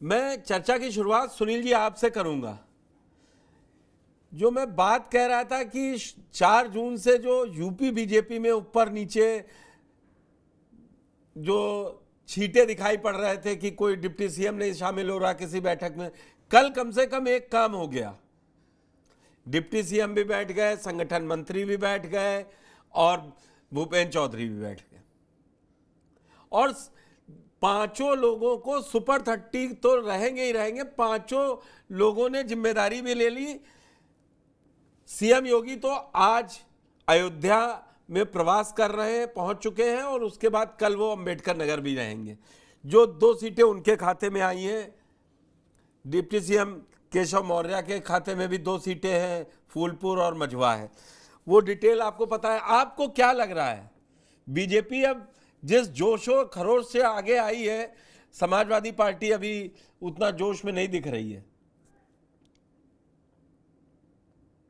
मैं चर्चा की शुरुआत सुनील जी आपसे करूंगा। जो मैं बात कह रहा था कि 4 जून से जो यूपी बीजेपी में ऊपर नीचे जो छींटे दिखाई पड़ रहे थे कि कोई डिप्टी सीएम नहीं शामिल हो रहा किसी बैठक में, कल कम से कम एक काम हो गया। डिप्टी सीएम भी बैठ गए, संगठन मंत्री भी बैठ गए और भूपेंद्र चौधरी भी बैठ गए और पांचों लोगों को सुपर 30 तो रहेंगे ही रहेंगे। पांचों लोगों ने जिम्मेदारी भी ले ली। सीएम योगी तो आज अयोध्या में प्रवास कर रहे हैं, पहुंच चुके हैं और उसके बाद कल वो अंबेडकर नगर भी रहेंगे। जो 2 सीटें उनके खाते में आई हैं, डिप्टी सीएम केशव मौर्य के खाते में भी 2 सीटें हैं, फूलपुर और मझवा है। वो डिटेल आपको पता है। आपको क्या लग रहा है, बीजेपी अब जिस जोशो खरोश से आगे आई है, समाजवादी पार्टी अभी उतना जोश में नहीं दिख रही है?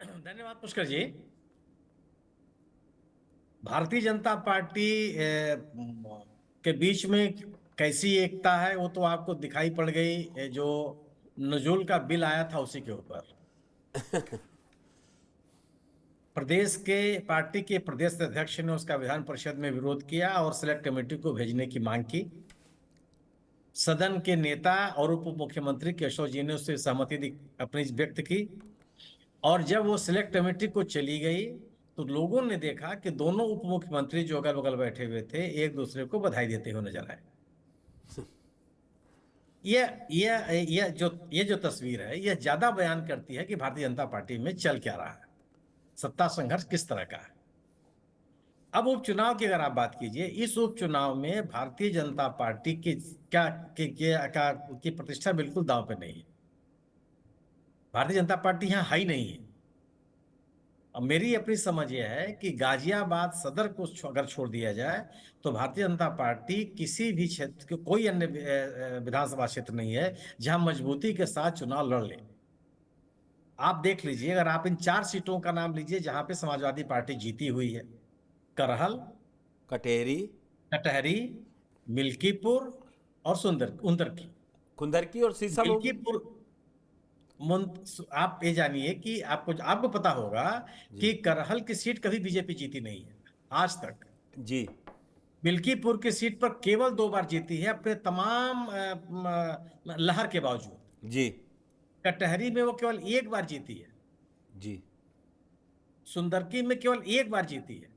धन्यवाद पुष्कर जी। भारतीय जनता पार्टी के बीच में कैसी एकता है वो तो आपको दिखाई पड़ गई। जो नजूल का बिल आया था उसी के ऊपर प्रदेश के पार्टी के प्रदेश अध्यक्ष ने उसका विधान परिषद में विरोध किया और सिलेक्ट कमेटी को भेजने की मांग की। सदन के नेता और उप मुख्यमंत्री केशव जी ने उससे सहमति अपनी व्यक्त की और जब वो सिलेक्ट कमेटी को चली गई तो लोगों ने देखा कि दोनों उप मुख्यमंत्री जो अगल बगल बैठे हुए थे एक दूसरे को बधाई देते हुए नजर आए। ये जो तस्वीर है यह ज्यादा बयान करती है कि भारतीय जनता पार्टी में चल क्या रहा है, सत्ता संघर्ष किस तरह का है। अब उपचुनाव की अगर आप बात कीजिए, इस उपचुनाव में भारतीय जनता पार्टी की प्रतिष्ठा बिल्कुल दांव पे नहीं है। भारतीय जनता पार्टी यहाँ हाई नहीं है। अब मेरी अपनी समझ यह है कि गाजियाबाद सदर को अगर छोड़ दिया जाए तो भारतीय जनता पार्टी किसी भी क्षेत्र, कोई अन्य विधानसभा क्षेत्र नहीं है जहां मजबूती के साथ चुनाव लड़ ले। आप देख लीजिए, अगर आप इन 4 सीटों का नाम लीजिए जहां पे समाजवादी पार्टी जीती हुई है, करहल, कटेरी, कटहरी, मिल्कीपुर और उंदरकी। कुंदरकी और सीसम होगी। मिल्कीपुर आप ये जानिए कि आपको पता होगा कि करहल की सीट कभी बीजेपी जीती नहीं है आज तक। जी। मिल्कीपुर की सीट पर केवल 2 बार जीती है अपने तमाम लहर के बावजूद। जी। कटहरी में वो केवल 1 बार जीती है। जी। सुंदरकी में केवल 1 बार जीती है।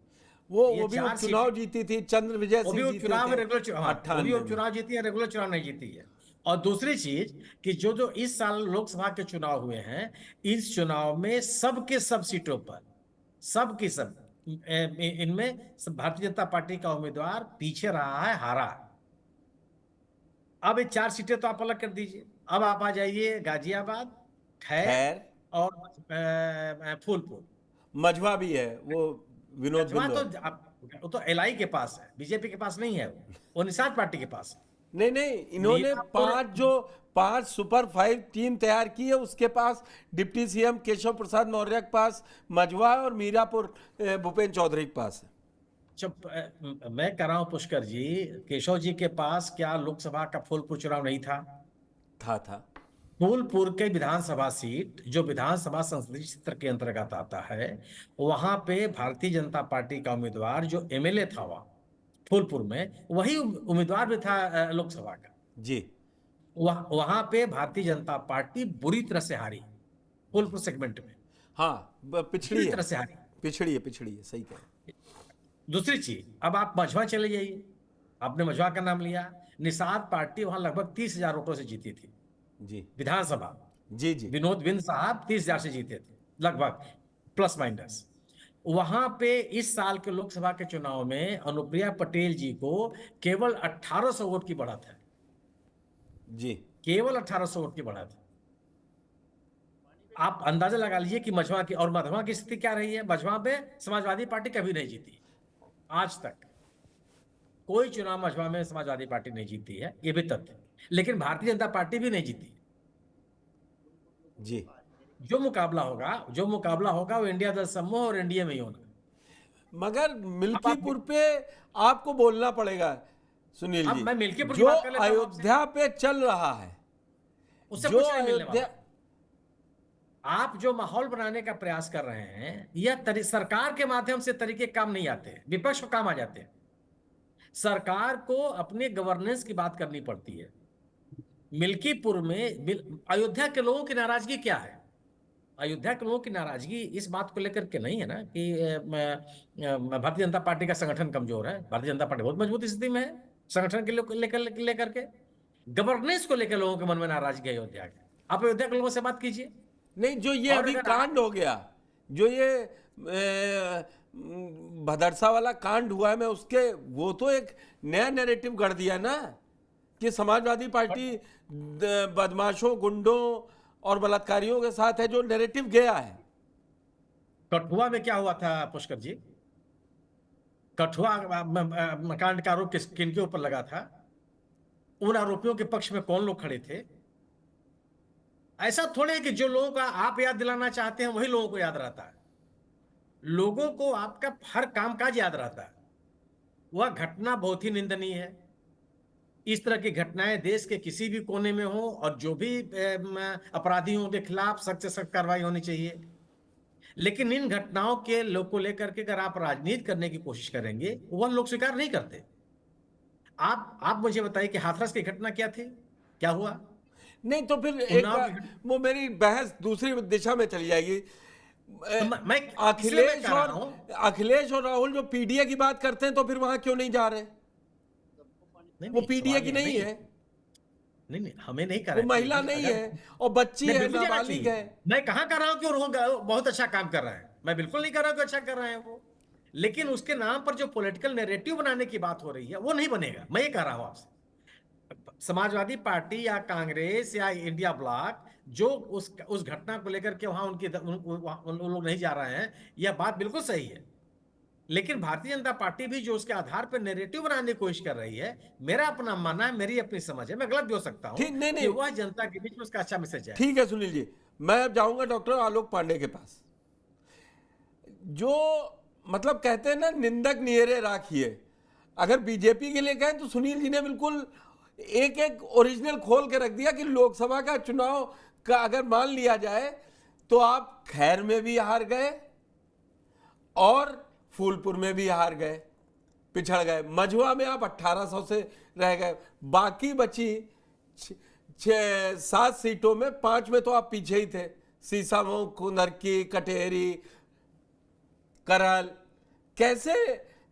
वो भी उपचुनाव जीती थी, चंद्र विजय वो भी सिंह जीते उपचुनाव थे रेगुलर वो भी 98 उपचुनाव जीती है, रेगुलर चुनाव नहीं जीती है। और दूसरी चीज कि जो इस साल लोकसभा के चुनाव हुए हैं, इस चुनाव में सबके सब सीटों पर सबकी सब इनमें भारतीय जनता पार्टी का उम्मीदवार पीछे रहा है, हारा। अब ये 4 सीटें तो आप अलग कर दीजिए। अब आप आ जाइए गाजियाबाद, खैर और फूलपुर। मझवा भी है, वो विनोद वो तो एलआई के पास है, बीजेपी के पास नहीं है। वो निषाद पार्टी के पास है। नहीं, इन्होंने 5 सुपर 5 टीम तैयार की है। उसके पास डिप्टी सीएम केशव प्रसाद मौर्य के पास मझवा और मीरापुर भूपेंद्र चौधरी के पास है। मैं कह रहा हूं पुष्कर जी, केशव जी के पास क्या लोकसभा का फूलपुर चुनाव नहीं था? था। फूलपुर के विधानसभा सीट जो विधानसभा संसदीय क्षेत्र के अंतर्गत आता है, वहां पे भारतीय जनता पार्टी का उम्मीदवार जो एमएलए था वहां फूलपुर में, वही उम्मीदवार भी था लोकसभा का जी। वहां पे भारतीय जनता पार्टी बुरी तरह से हारी फूलपुर सेगमेंट में। हाँ, पिछड़ी है, तरह से हारी, पिछड़ी है, सही कह। दूसरी चीज, अब आप मझवा चले जाइए। आपने मझवा का नाम लिया, निषाद पार्टी वहां लगभग 30,000 वोटों से जीती थी जी विधानसभा। जी। विनोद बिंद साहब 30,000 से जीते थे लगभग, प्लस माइनस। वहां पे इस साल के लोकसभा के चुनाव में अनुप्रिया पटेल जी को केवल 1800 वोट की बढ़त है जी। केवल 1800 वोट की बढ़त है। आप अंदाजा लगा लीजिए कि मझवा की और मधवा की स्थिति क्या रही है। मझवा पे समाजवादी पार्टी कभी नहीं जीती, आज तक कोई चुनाव मझवा में समाजवादी पार्टी नहीं जीती है, ये भी तथ्य। लेकिन भारतीय जनता पार्टी भी नहीं जीती जी। जो मुकाबला होगा वो इंडिया दल समूह और एनडीए में ही होना। मगर मिल्कीपुर पे आपको बोलना पड़ेगा सुनील जी, मैं मिल्कीपुर की जो बात कर लेता हूं अयोध्या पे चल रहा है, उससे जो कुछ नहीं मिलने अयोध्या, वाला। आप जो माहौल बनाने का प्रयास कर रहे हैं, यह सरकार के माध्यम से तरीके काम नहीं आते, विपक्ष को काम आ जाते हैं। सरकार को अपने गवर्नेंस की बात करनी पड़ती है। मिल्कीपुर में अयोध्या के लोगों की नाराजगी क्या है? अयोध्या के लोगों की नाराजगी इस बात को लेकर के नहीं है ना कि भारतीय जनता पार्टी का संगठन कमजोर है। भारतीय जनता पार्टी बहुत मजबूत स्थिति में है, संगठन के लेकर के गवर्नेंस को लेकर लोगों के मन में नाराजगी है अयोध्या के। आप अयोध्या के लोगों से बात कीजिए। नहीं, जो ये और अभी अगर कांड हो गया, जो ये भदरसा वाला कांड हुआ है, मैं उसके, वो तो एक नया नैरेटिव गढ़ दिया ना कि समाजवादी पार्टी बदमाशों, गुंडों और बलात्कारियों के साथ है, जो नैरेटिव गया है। कठुआ में क्या हुआ था पुष्कर जी? कठुआ कांड का आरोप किनके ऊपर लगा था? उन आरोपियों के पक्ष में कौन लोग खड़े थे? ऐसा थोड़े है कि जो लोगों का आप याद दिलाना चाहते हैं वही लोगों को याद रहता है। लोगों को आपका हर कामकाज याद रहता है। वह घटना बहुत ही निंदनीय है। इस तरह की घटनाएं देश के किसी भी कोने में हो, और जो भी अपराधियों के खिलाफ सख्त से सख्त कार्रवाई होनी चाहिए। लेकिन इन घटनाओं के लोग को लेकर के अगर आप राजनीति करने की कोशिश करेंगे, वह लोग स्वीकार नहीं करते। आप मुझे बताइए कि हाथरस की घटना क्या थी, क्या हुआ? नहीं तो फिर एक उन्नाव की वो मेरी बहस दूसरी दिशा में चली जाएगी। तो मैं इसलिए मैं कह रहा हूं, अखिलेश और राहुल जो पीडीए की बात करते हैं, तो फिर वहां क्यों नहीं जा रहे? वो पीडीए की नहीं है, नहीं नहीं, हमें नहीं कर वो रहे महिला नहीं है, और बच्ची है, बिल्कुल जाना नाबालिग चाहिए। है। मैं कहां कर रहा हूं कि वो बहुत अच्छा काम कर रहे हैं। मैं बिल्कुल नहीं कर रहा हूं कि अच्छा कर रहे हैं वो। लेकिन उसके नाम पर जो पॉलिटिकल नैरेटिव बनाने की बात हो रही है, वो नहीं बनेगा। मैं ये कह रहा हूं आपसे, समाजवादी पार्टी या कांग्रेस या इंडिया ब्लॉक जो उस घटना को लेकर के वहां उन लोग नहीं जा रहे हैं, यह बात बिल्कुल सही है। लेकिन भारतीय जनता पार्टी भी जो उसके आधार पर नैरेटिव बनाने की कोशिश कर रही है, मेरा अपना मानना है, मेरी अपनी समझ है, मैं गलत भी हो सकता हूं, ठीक, नहीं कि नहीं, वह जनता के बीच में उसका अच्छा मैसेज जाए। ठीक है सुनील जी, मैं अब जाऊंगा डॉक्टर आलोक पांडे के पास। जो मतलब कहते हैं ना, निंदक नियरे राखिए। अगर बीजेपी के लिए कहें तो सुनील जी ने बिल्कुल एक एक ओरिजिनल खोल के रख दिया कि लोकसभा का चुनाव का अगर मान लिया जाए तो आप खैर में भी हार गए और फूलपुर में भी हार गए, पिछड़ गए। मझुआ में आप 1800 से रह गए। बाकी बची 7 सीटों में 5 में तो आप पीछे ही थे, सीसामऊ, कुंदरकी, कटेहरी, करल। कैसे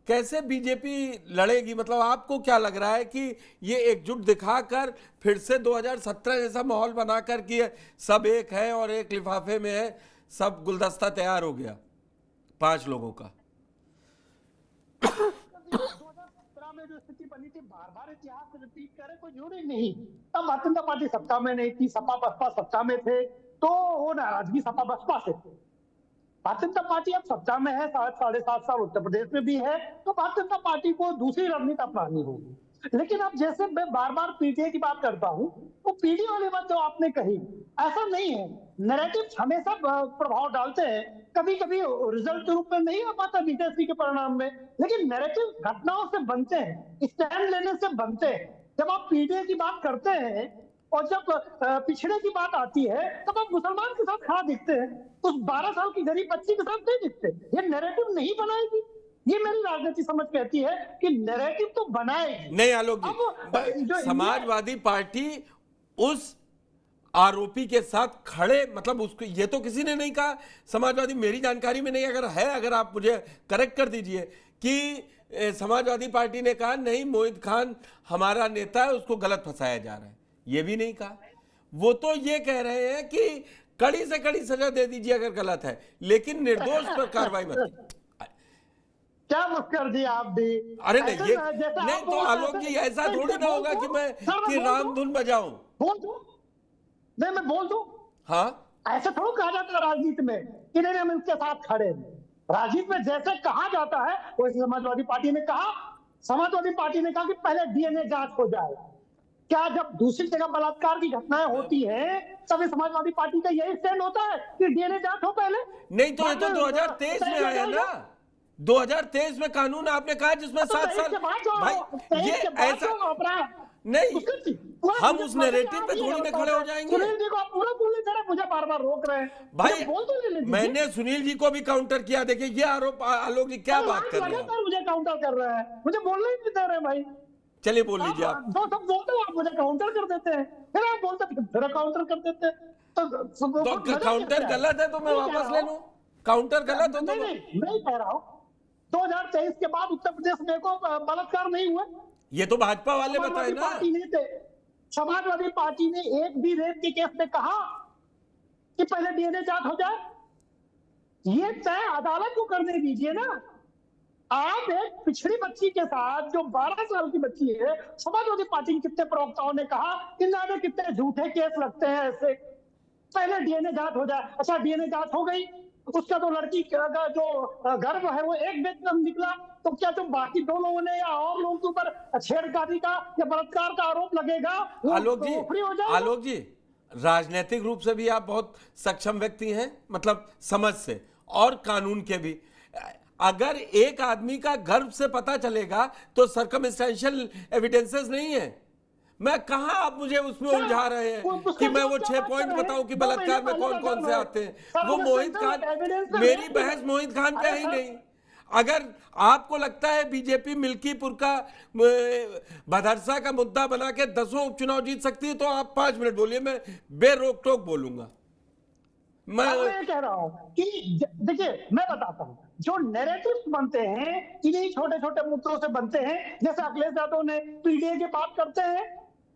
कैसे बीजेपी लड़ेगी? मतलब आपको क्या लग रहा है कि ये एकजुट दिखाकर फिर से 2017 जैसा माहौल बनाकर कि सब एक है और एक लिफाफे में है, सब गुलदस्ता तैयार हो गया 5 लोगों का? 2017 में जो स्थिति बनी थी, बार बार इतिहास रिपीट करे, कोई जरूरी नहीं। तब भारतीय जनता पार्टी सत्ता में नहीं थी, सपा बसपा सत्ता में थे, तो वो नाराजगी सपा बसपा से थी। भारतीय जनता पार्टी अब सत्ता में है, 7.5 साल उत्तर प्रदेश में भी है, तो भारतीय जनता पार्टी को दूसरी रणनीति अपनानी होगी। लेकिन अब जैसे मैं बार बार पीडीए की बात करता हूं, वो पीडीए वाली बात जो आपने कही, ऐसा नहीं है। नैरेटिव हमेशा प्रभाव डालते हैं, कभी कभी रिजल्ट के रूप में नहीं हो पाता बीजेपी के परिणाम में, लेकिन नैरेटिव घटनाओं से बनते हैं, स्टैंड लेने से बनते हैं। जब आप पीडीए की बात करते हैं और जब पिछड़े की बात आती है, तब आप मुसलमान के साथ खड़ा दिखते हैं, उस 12 साल की गरीब बच्ची के साथ नहीं दिखते। ये नैरेटिव नहीं बनाएगी। ये मेरी राजनीति समझ कहती है कि नैरेटिव तो बनाएगी। नहीं आलोक जी, समाजवादी पार्टी उस आरोपी के साथ खड़े, मतलब उसको ये तो किसी ने नहीं कहा, समाजवादी, मेरी जानकारी में नहीं, अगर है, अगर आप मुझे करेक्ट कर दीजिए, कि समाजवादी पार्टी ने कहा नहीं मोहित खान हमारा नेता है, उसको गलत फंसाया जा रहा है, ये भी नहीं कहा। वो तो ये कह रहे हैं कि कड़ी से कड़ी सजा दे दीजिए अगर गलत है, लेकिन निर्दोष पर कार्रवाई मत। क्या मुस्कर जी आप भी? अरे नहीं, ये नहीं तो आलोक जी, ऐसा थोड़ी ना होगा कि मैं कि राम धुन बजाऊं। बोल दूं? नहीं, मैं बोल दूं? हाँ, ऐसा थोड़ा कहा जाता है राजनीति में कि नहीं हम इसके साथ खड़े हैं। राजनीति में जैसे कहा जाता है वैसे समाजवादी पार्टी ने कहा। समाजवादी पार्टी ने कहा कि पहले डीएनए जांच हो जाए। क्या जब दूसरी जगह बलात्कार की घटनाएं होती हैं, तभी समाजवादी पार्टी का यही स्टैंड होता है कि डीएनए जांच हो पहले? नहीं तो ये तो 2023 में आया ना, 2023 में कानून आपने कहा जिसमें 7 साल। भाई ये ऐसा नहीं, पूरा हम मुझे उस मतलब नैरेटिव आप पे ये थोड़ी ना बताओ, खड़े हो जाएंगे। सुनील जी को आप पूरा बोलने दे रहे हैं, मुझे बार बार रोक रहे हैं भाई मुझे बोल तो लेने दीजिए। मैंने सुनील जी को भी काउंटर किया। देखिए ये आरोप आलोक जी क्या अरे बात आप कर रहे हैं आप? लगातार मुझे काउंटर कर रहे हैं, मुझे बोलने ही नहीं दे रहे भाई। चलिए बोल आप लीजिए आप। जो सब बोलते हो आप मुझे काउंटर कर देते हैं, फिर आप बोलते फिर काउंटर कर देते हैं। तो काउंटर गलत है तो मैं वापस ले लूं? काउंटर गलत हो तो नहीं नहीं मैं कह रहा हूँ 2023 के बाद उत्तर प्रदेश में को बलात्कार नहीं हुए। ये तो भाजपा वाले बताए समाजवादी ना। पार्टी ने समाजवादी पार्टी ने एक भी रेप के केस में कहा कि पहले डीएनए जांच हो जाए। ये तय अदालत को करने दीजिए ना। आप एक पिछड़ी बच्ची के साथ जो 12 साल की बच्ची है, समाजवादी पार्टी के कितने प्रवक्ताओं ने कहा कि ना कितने झूठे केस लगते हैं ऐसे, पहले डीएनए जांच हो जाए। अच्छा डीएनए जांच हो गई, उसका तो लड़की का जो गर्भ है वो एक व्यक्ति निकला, तो क्या जो बाकी दो लोगों ने या और लोगों के ऊपर छेड़खानी का या बलात्कार का आरोप लगेगा वो आलोक जी, फ्री हो जाएगा? आलोक जी, राजनीतिक रूप से भी आप बहुत सक्षम व्यक्ति हैं, मतलब समझ से और कानून के भी। अगर एक आदमी का गर्भ से पता चलेगा तो सर्कमस्टेंशियल एविडेंसेस नहीं है। मैं कहां आप मुझे उसमें उलझा रहे हैं कि मैं वो 6 पॉइंट बताऊं कि बलात्कार में कौन कौन से आते हैं। वो मोहित खान, मेरी बहस मोहित खान पे ही नहीं। अगर आपको लगता है बीजेपी मिल्कीपुर का भदरसा का मुद्दा बना के 10 उपचुनाव जीत सकती है तो आप 5 मिनट बोलिए, मैं बेरोक टोक बोलूंगा। मैं ये कह रहा हूं कि देखिए मैं बताता हूं जो नैरेटिव्स बनते हैं इन्हीं छोटे छोटे मुद्दों से बनते हैं। जैसे अखिलेश यादव ने पीडीए की बात करते हैं,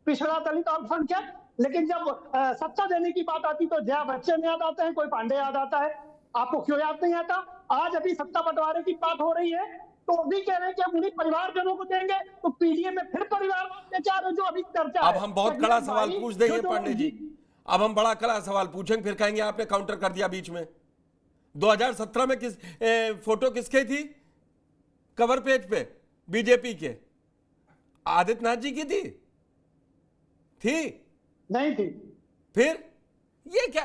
पिछड़ा दलित अल्पसंख्यक, लेकिन जब सत्ता देने की बात आती तो जया बच्चन याद आते हैं, कोई पांडे याद आता है। आपको क्यों याद नहीं आता? आज अभी सत्ता बंटवारे की बात हो रही है तो अभी कह रहे हैं कि हम उन्हीं परिवारजनों को देंगे, तो पीडीए में फिर परिवार अत्याचार है जो अभी चर्चा है। अब हम बहुत कड़ा सवाल पूछ देंगे पांडे जी, अब हम बड़ा कड़ा सवाल पूछेंगे, फिर कहेंगे आपने काउंटर कर दिया बीच में। 2017 में फोटो किसके थी कवर पेज पे? बीजेपी के आदित्यनाथ जी की थी नहीं थी। फिर ये क्या,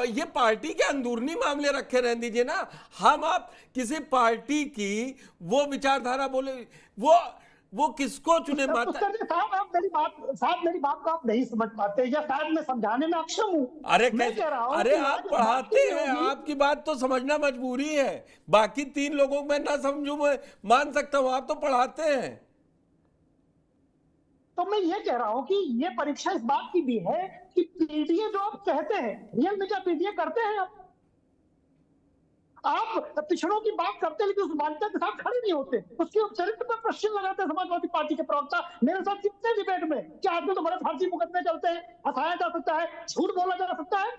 ये पार्टी के अंदरूनी मामले रखे रहने दीजिए ना। हम आप किसी पार्टी की वो विचारधारा बोले, वो किसको चुने माता? साहब आप मेरी बात को आप नहीं समझ पाते या शायद मैं समझाने में अक्षम हूं। अरे मैं कह रहा हूं अरे कि आप आज पढ़ाते बात हैं, होगी। आपकी बात तो समझना मजबूरी है। बाकी 3 लोगों को मैं ना समझूं मैं मान सकता हूं, आप तो पढ़ाते हैं। तो मैं ये कह रहा हूं कि ये परीक्षा इस बात की भी है कि पीडीए जो आप कहते हैं, रियल में क्या पीडीए करते हैं? आप पिछड़ों की बात करते हैं लेकिन उस मान्यता के साथ खड़े नहीं होते, उसके चरित्र पर प्रश्न लगाते हैं समाजवादी पार्टी के प्रवक्ता। मेरे साथ कितने डिबेट में कि आदमी तो बड़े फांसी मुकदमे चलते हैं, हंसाया जा सकता है, झूठ बोला जा सकता है।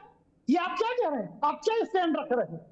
ये आप क्या कह रहे हैं? आप क्या स्टैंड रख रहे हैं?